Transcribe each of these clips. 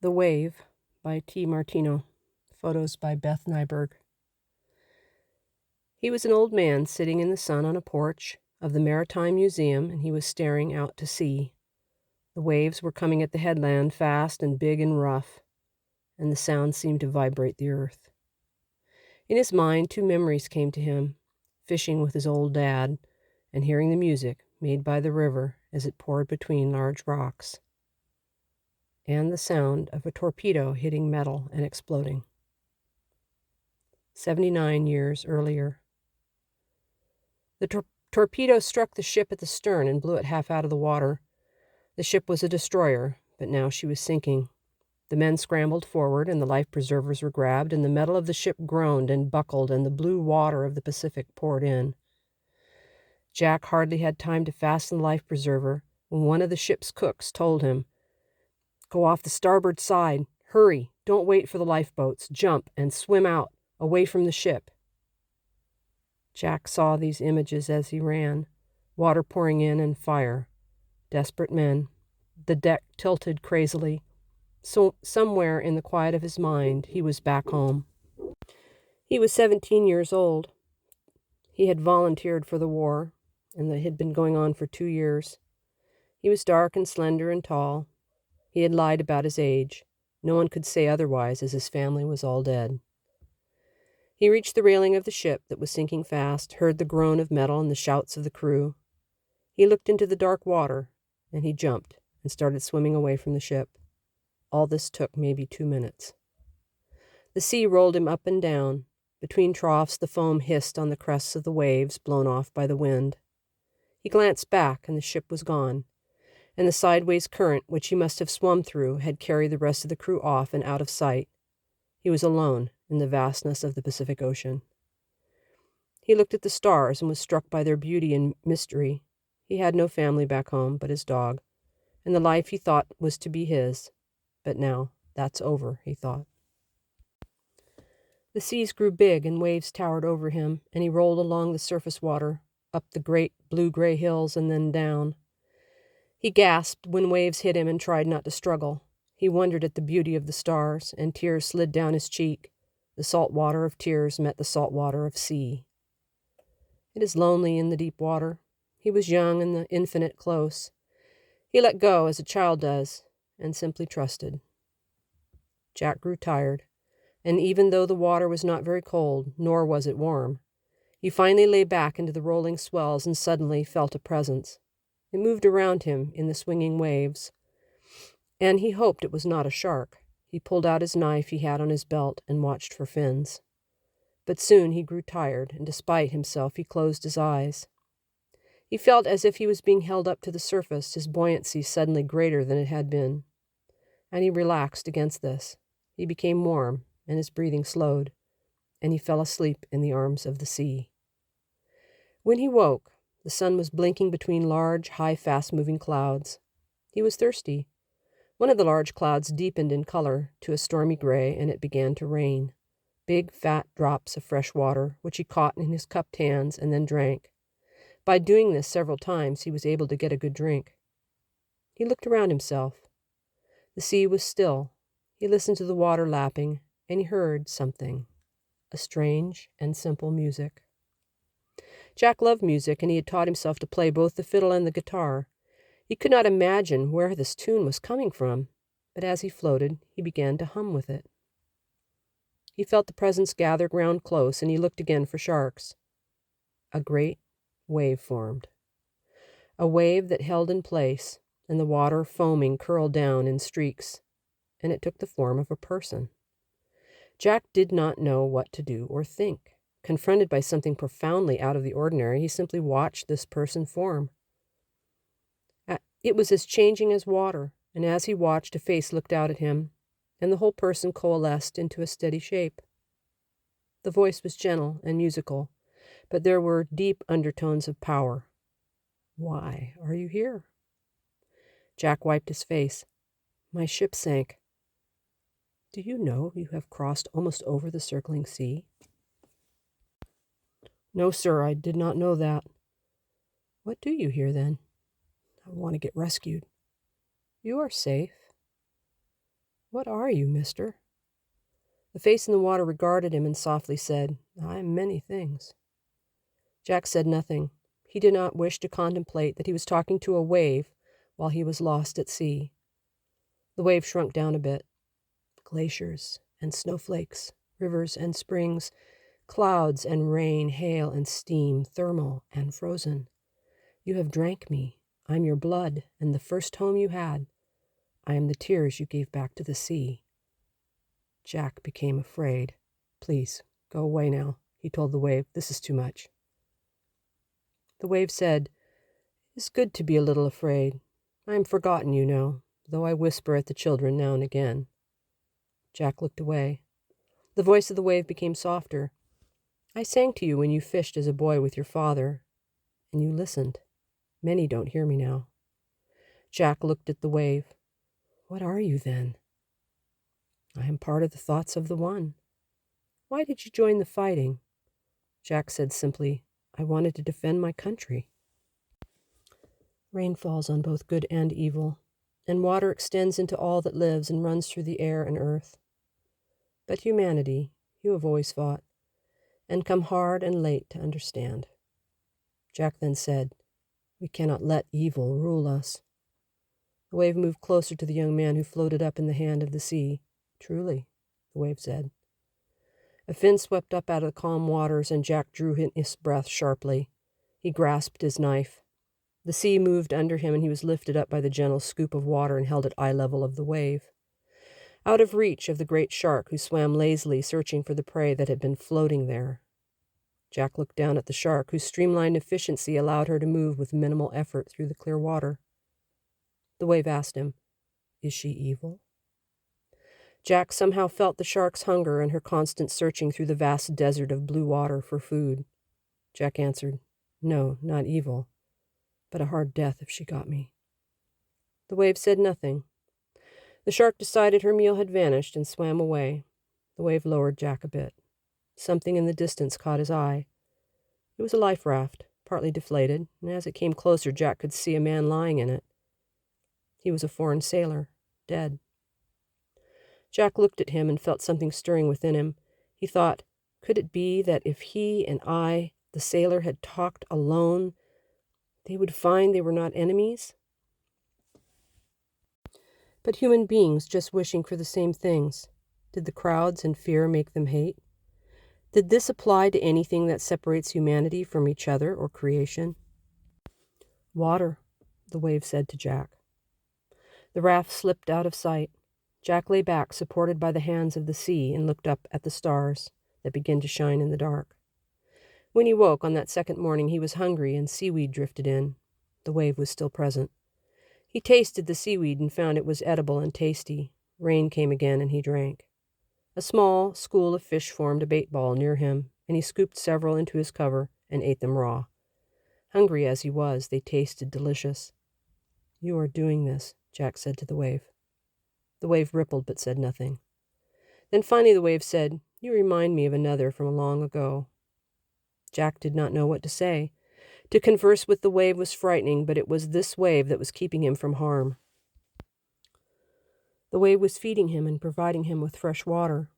The Wave by T. Martino. Photos by Beth Nyberg. He was an old man sitting in the sun on a porch of the Maritime Museum, and he was staring out to sea. The waves were coming at the headland fast and big and rough, and the sound seemed to vibrate the earth. In his mind, two memories came to him: fishing with his old dad and hearing the music made by the river as it poured between large rocks, and the sound of a torpedo hitting metal and exploding. 79 years earlier. The torpedo struck the ship at the stern and blew it half out of the water. The ship was a destroyer, but now she was sinking. The men scrambled forward, and the life preservers were grabbed, and the metal of the ship groaned and buckled, and the blue water of the Pacific poured in. Jack hardly had time to fasten the life preserver when one of the ship's cooks told him, "Go off the starboard side. Hurry. Don't wait for the lifeboats. Jump and swim out, away from the ship." Jack saw these images as he ran: water pouring in and fire, desperate men, the deck tilted crazily. So somewhere in the quiet of his mind, he was back home. He was 17 years old. He had volunteered for the war, and it had been going on for 2 years. He was dark and slender and tall. He had lied about his age. No one could say otherwise, as his family was all dead. He reached the railing of the ship that was sinking fast, heard the groan of metal and the shouts of the crew. He looked into the dark water, and he jumped and started swimming away from the ship. All this took maybe 2 minutes. The sea rolled him up and down. Between troughs, the foam hissed on the crests of the waves, blown off by the wind. He glanced back, and the ship was gone, and the sideways current, which he must have swum through, had carried the rest of the crew off and out of sight. He was alone in the vastness of the Pacific Ocean. He looked at the stars and was struck by their beauty and mystery. He had no family back home but his dog, and the life he thought was to be his. But now, that's over, he thought. The seas grew big and waves towered over him, and he rolled along the surface water, up the great blue-gray hills and then down. He gasped when waves hit him and tried not to struggle. He wondered at the beauty of the stars, and tears slid down his cheek. The salt water of tears met the salt water of sea. It is lonely in the deep water. He was young and the infinite close. He let go as a child does, and simply trusted. Jack grew tired, and even though the water was not very cold, nor was it warm, he finally lay back into the rolling swells and suddenly felt a presence. It moved around him in the swinging waves, and he hoped it was not a shark. He pulled out his knife he had on his belt and watched for fins. But soon he grew tired, and despite himself, he closed his eyes. He felt as if he was being held up to the surface, his buoyancy suddenly greater than it had been. And he relaxed against this. He became warm, and his breathing slowed, and he fell asleep in the arms of the sea. When he woke, the sun was blinking between large, high, fast-moving clouds. He was thirsty. One of the large clouds deepened in color to a stormy gray, and it began to rain. Big, fat drops of fresh water, which he caught in his cupped hands and then drank. By doing this several times, he was able to get a good drink. He looked around himself. The sea was still. He listened to the water lapping, and he heard something, a strange and simple music. Jack loved music, and he had taught himself to play both the fiddle and the guitar. He could not imagine where this tune was coming from, but as he floated, he began to hum with it. He felt the presence gather ground close, and he looked again for sharks. A great wave formed. A wave that held in place, and the water foaming curled down in streaks, and it took the form of a person. Jack did not know what to do or think. Confronted by something profoundly out of the ordinary, he simply watched this person form. It was as changing as water, and as he watched, a face looked out at him, and the whole person coalesced into a steady shape. The voice was gentle and musical, but there were deep undertones of power. "Why are you here?" Jack wiped his face. "My ship sank." "Do you know you have crossed almost over the circling sea?" "No, sir, I did not know that." "What do you here, then?" "I want to get rescued." "You are safe." "What are you, mister?" The face in the water regarded him and softly said, "I am many things." Jack said nothing. He did not wish to contemplate that he was talking to a wave while he was lost at sea. The wave shrunk down a bit. Glaciers and snowflakes, rivers and springs, clouds and rain, hail and steam, thermal and frozen. You have drank me. I'm your blood and the first home you had. I am the tears you gave back to the sea. Jack became afraid. "Please, go away now," he told the wave. "This is too much." The wave said, "It is good to be a little afraid. I am forgotten, you know, though I whisper at the children now and again." Jack looked away. The voice of the wave became softer. "I sang to you when you fished as a boy with your father, and you listened. Many don't hear me now." Jack looked at the wave. "What are you, then?" "I am part of the thoughts of the One." "Why did you join the fighting?" Jack said simply, "I wanted to defend my country." Rain falls on both good and evil, and water extends into all that lives and runs through the air and earth. But humanity, you have always fought, and come hard and late to understand. Jack then said, "We cannot let evil rule us." The wave moved closer to the young man who floated up in the hand of the sea. "Truly," the wave said. A fin swept up out of the calm waters, and Jack drew in his breath sharply. He grasped his knife. The sea moved under him, and he was lifted up by the gentle scoop of water and held at eye level of the wave, out of reach of the great shark who swam lazily, searching for the prey that had been floating there. Jack looked down at the shark, whose streamlined efficiency allowed her to move with minimal effort through the clear water. The wave asked him, "Is she evil?" Jack somehow felt the shark's hunger and her constant searching through the vast desert of blue water for food. Jack answered, "No, not evil, but a hard death if she got me." The wave said nothing. The shark decided her meal had vanished and swam away. The wave lowered Jack a bit. Something in the distance caught his eye. It was a life raft, partly deflated, and as it came closer, Jack could see a man lying in it. He was a foreign sailor, dead. Jack looked at him and felt something stirring within him. He thought, could it be that if he and I, the sailor, had talked alone, they would find they were not enemies, but human beings just wishing for the same things? Did the crowds and fear make them hate? Did this apply to anything that separates humanity from each other or creation? "Water," the wave said to Jack. The raft slipped out of sight. Jack lay back, supported by the hands of the sea, and looked up at the stars that began to shine in the dark. When he woke on that second morning, he was hungry, and seaweed drifted in. The wave was still present. He tasted the seaweed and found it was edible and tasty. Rain came again, and he drank. A small school of fish formed a bait ball near him, and he scooped several into his cover and ate them raw. Hungry as he was, they tasted delicious. "You are doing this," Jack said to the wave. The wave rippled but said nothing. Then finally the wave said, "You remind me of another from long ago." Jack did not know what to say. To converse with the wave was frightening, but it was this wave that was keeping him from harm. The wave was feeding him and providing him with fresh water.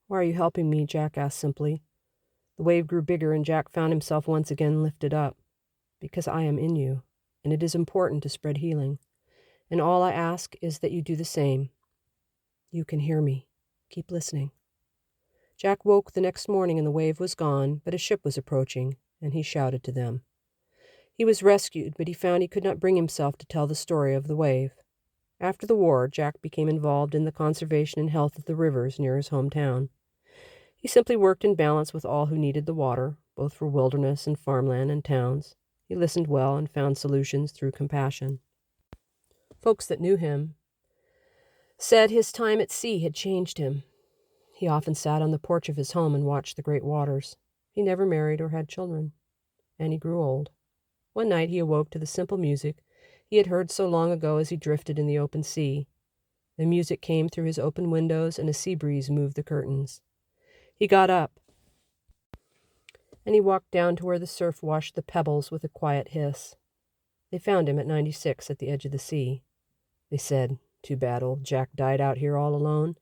"Why are you helping me?" Jack asked simply. The wave grew bigger, and Jack found himself once again lifted up. "Because I am in you, and it is important to spread healing. And all I ask is that you do the same. You can hear me. Keep listening." Jack woke the next morning and the wave was gone, but a ship was approaching, and he shouted to them. He was rescued, but he found he could not bring himself to tell the story of the wave. After the war, Jack became involved in the conservation and health of the rivers near his hometown. He simply worked in balance with all who needed the water, both for wilderness and farmland and towns. He listened well and found solutions through compassion. Folks that knew him said his time at sea had changed him. He often sat on the porch of his home and watched the great waters. He never married or had children, and he grew old. One night he awoke to the simple music he had heard so long ago as he drifted in the open sea. The music came through his open windows, and a sea breeze moved the curtains. He got up, and he walked down to where the surf washed the pebbles with a quiet hiss. They found him at 96 at the edge of the sea. They said, Too bad old Jack died out here all alone.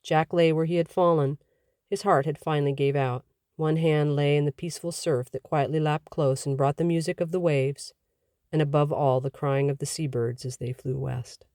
Jack lay where he had fallen. His heart had finally gave out. One hand lay in the peaceful surf that quietly lapped close and brought the music of the waves, and above all the crying of the seabirds as they flew west.